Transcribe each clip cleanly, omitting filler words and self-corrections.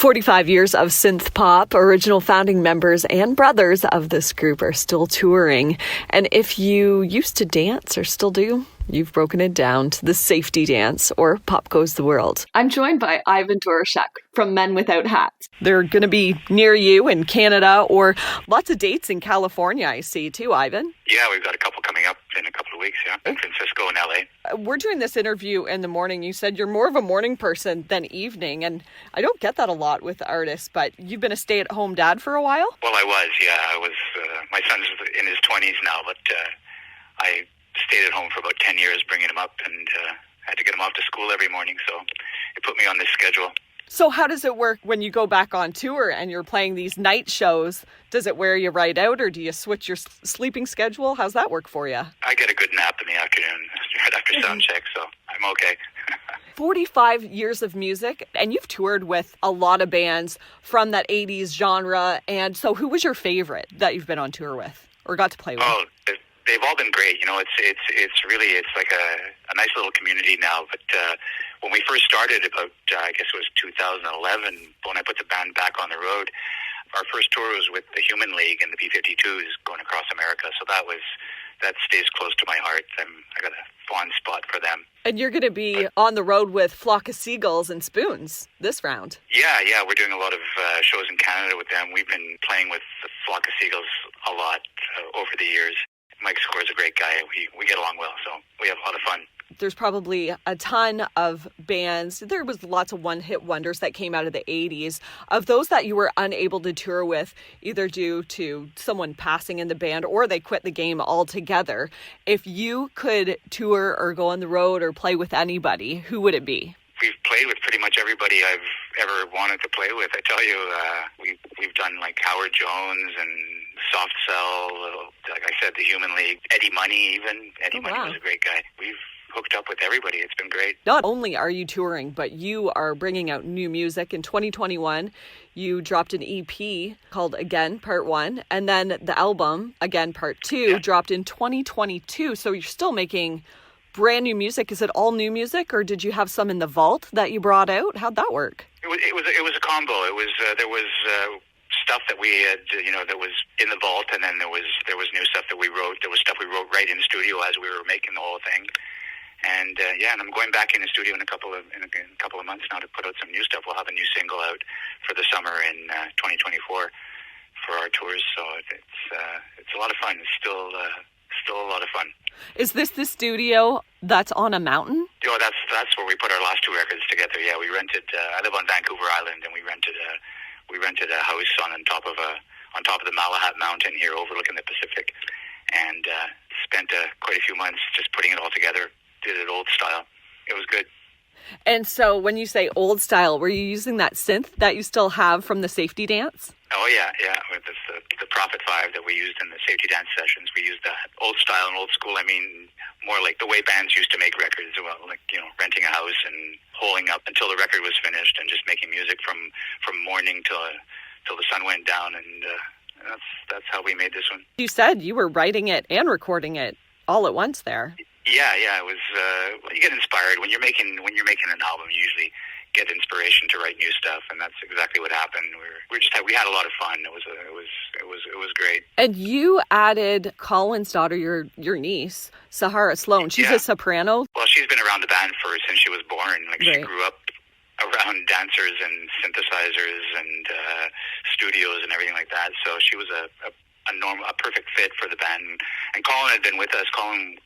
45 years of synth pop, original founding members and brothers of this group are still touring. And if you used to dance or still do, you've broken it down to the safety dance or Pop Goes the World. I'm joined by Ivan Doroschuk from Men Without Hats. They're going to be near you in Canada or lots of dates in California, I see too, Ivan. Yeah, we've got a couple coming up in a couple of weeks, in Francisco and LA. We're doing this interview in the morning. You said you're more of a morning person than evening, and I don't get that a lot with artists, but you've been a stay-at-home dad for a while? Well, I was, my son's in his 20s now, but I stayed at home for about 10 years bringing him up and had to get him off to school every morning, so it put me on this schedule. So how does it work when you go back on tour and you're playing these night shows? Does it wear you right out, or do you switch your sleeping schedule? How's that work for you? I get a good nap in the afternoon right after sound check, so I'm okay. 45 years of music, and you've toured with a lot of bands from that 80s genre, and so who was your favorite that you've been on tour with or got to play with? Oh, they've all been great. You know, it's really like a nice little community now. But when we first started, about I guess it was 2011, when I put the band back on the road, our first tour was with the Human League and the B-52s going across America. So that stays close to my heart. I got a fond spot for them. And you're going to be on the road with Flock of Seagulls and Spoons this round. Yeah, we're doing a lot of shows in Canada with them. We've been playing with the Flock of Seagulls a lot over the years. Mike Score's a great guy. We get along well, so we have a lot of fun. There's probably a ton of bands. There was lots of one-hit wonders that came out of the 80s. Of those that you were unable to tour with, either due to someone passing in the band or they quit the game altogether, if you could tour or go on the road or play with anybody, who would it be? We've played with pretty much everybody I've ever wanted to play with. I tell you, we've done like Howard Jones and Soft Cell, like I said, the Human League, Eddie Money even. Eddie Money was a great guy. We've hooked up with everybody. It's been great. Not only are you touring, but you are bringing out new music. In 2021, you dropped an EP called Again, Part 1, and then the album, Again, Part 2, dropped in 2022. So you're still making brand new music. Is it all new music, or did you have some in the vault that you brought out? How'd that work? It was a combo. It was there was stuff that we had, that was in the vault, and then there was new stuff that we wrote. There was stuff we wrote right in the studio as we were making the whole thing. And and I'm going back in the studio in a couple of months now to put out some new stuff. We'll have a new single out for the summer in 2024 for our tours. So it's a lot of fun. It's still a lot of fun. Is this the studio that's on a mountain? That's where we put our last two records together. Yeah, we rented. I live on Vancouver Island, and we rented a house on top of the Malahat Mountain here, overlooking the Pacific, and spent quite a few months just putting it all together. Did it old style. It was good. And so when you say old style, were you using that synth that you still have from the safety dance? Oh, yeah. With the Prophet 5 that we used in the safety dance sessions, we used that. Old style and old school, I mean, more like the way bands used to make records, renting a house and holing up until the record was finished and just making music from morning till the sun went down, and that's how we made this one. You said you were writing it and recording it all at once there. Yeah, it was. You get inspired when you're making an album. You usually get inspiration to write new stuff, and that's exactly what happened. We had a lot of fun. It was great. And you added Colin's daughter, your niece, Sahara Sloan. She's a soprano. Well, she's been around the band since she was born. She grew up around dancers and synthesizers and studios and everything like that. So she was a perfect fit for the band. And Colin had been with us. Colin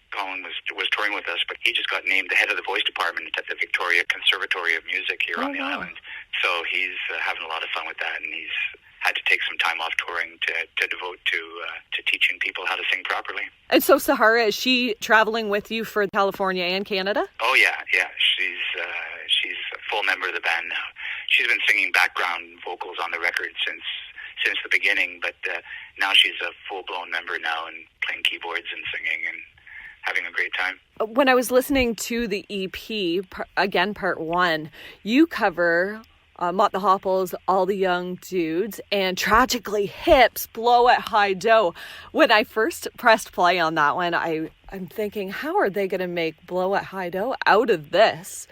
was touring with us, but he just got named the head of the voice department at the Victoria Conservatory of Music here on the island. So he's having a lot of fun with that, and he's had to take some time off touring to devote to teaching people how to sing properly. And so Sahara, is she traveling with you for California and Canada? Oh yeah. She's a full member of the band now. She's been singing background vocals on the record since the beginning, but now she's a full-blown member now and playing keyboards and singing and having a great time. When I was listening to the EP, Again, Part 1, you cover Mott the Hopples, All the Young Dudes, and Tragically Hip's Blow at High Dough. When I first pressed play on that one, I'm thinking, how are they going to make Blow at High Dough out of this?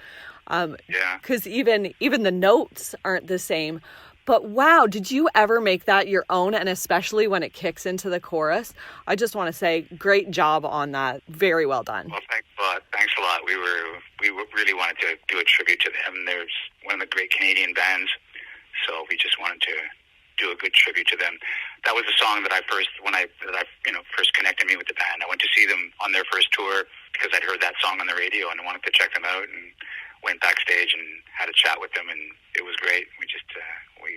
Because even the notes aren't the same. But wow, did you ever make that your own? And especially when it kicks into the chorus, I just want to say, great job on that. Very well done. Well, thanks a lot. Thanks a lot. We really wanted to do a tribute to them. They're one of the great Canadian bands, so we just wanted to do a good tribute to them. That was a song that first connected me with the band. I went to see them on their first tour because I'd heard that song on the radio and I wanted to check them out, and went backstage and had a chat with them, and it was great. We just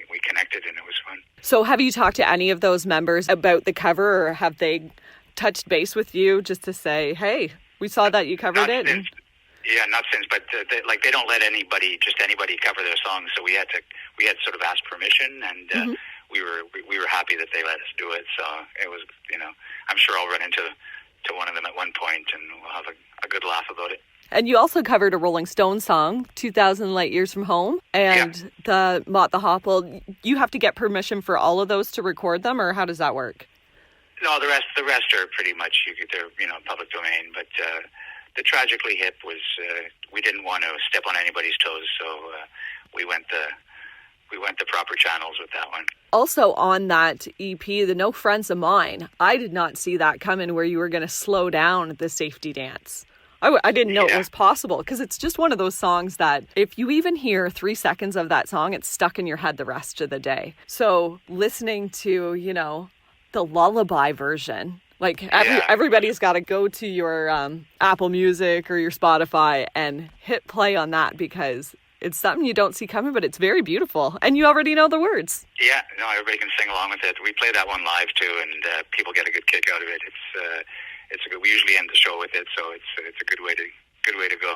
we connected, and it was fun. So have you talked to any of those members about the cover, or have they touched base with you just to say, hey, we saw that you covered it? Yeah, not since, but they don't let anybody cover their songs, so we had sort of asked permission, and we were happy that they let us do it. So it was, I'm sure I'll run into one of them at one point, and we'll have a good laugh about it. And you also covered a Rolling Stones song, 2,000 Light Years from Home, and the Mott the Hopple. You have to get permission for all of those to record them, or how does that work? No, the rest are pretty much they're public domain. But the Tragically Hip was we didn't want to step on anybody's toes, so we went the proper channels with that one. Also on that EP, the No Friends of Mine, I did not see that coming, where you were going to slow down the safety dance. I didn't know it was possible, because it's just one of those songs that if you even hear 3 seconds of that song, it's stuck in your head the rest of the day. So listening to, the lullaby version, everybody's got to go to your Apple Music or your Spotify and hit play on that, because it's something you don't see coming, but it's very beautiful. And you already know the words. Yeah, no, everybody can sing along with it. We play that one live too, and people get a good kick out of it. We usually end the show with it, so it's a good way to go.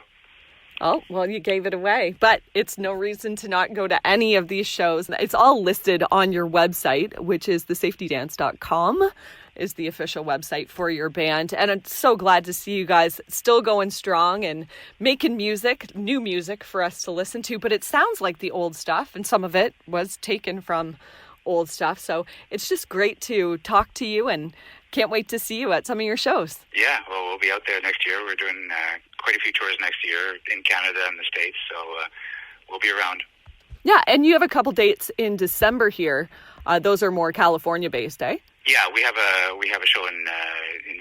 Oh, well, you gave it away. But it's no reason to not go to any of these shows. It's all listed on your website, which is thesafetydance.com, is the official website for your band. And I'm so glad to see you guys still going strong and making music, new music for us to listen to. But it sounds like the old stuff, and some of it was taken from old stuff. So it's just great to talk to you, and can't wait to see you at some of your shows. Yeah, well, we'll be out there next year. We're doing quite a few tours next year in Canada and the States, so we'll be around. Yeah, and you have a couple dates in December here. Those are more California-based, eh? Yeah, we have a show in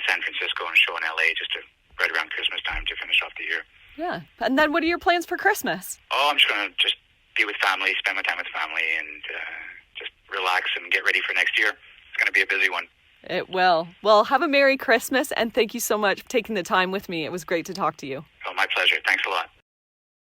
San Francisco and a show in LA just right around Christmas time to finish off the year. Yeah, and then what are your plans for Christmas? Oh, I'm just going to be with family, spend my time with family, and just relax and get ready for next year. It's going to be a busy one. It will. Well, have a Merry Christmas, and thank you so much for taking the time with me. It was great to talk to you. Oh, my pleasure. Thanks a lot.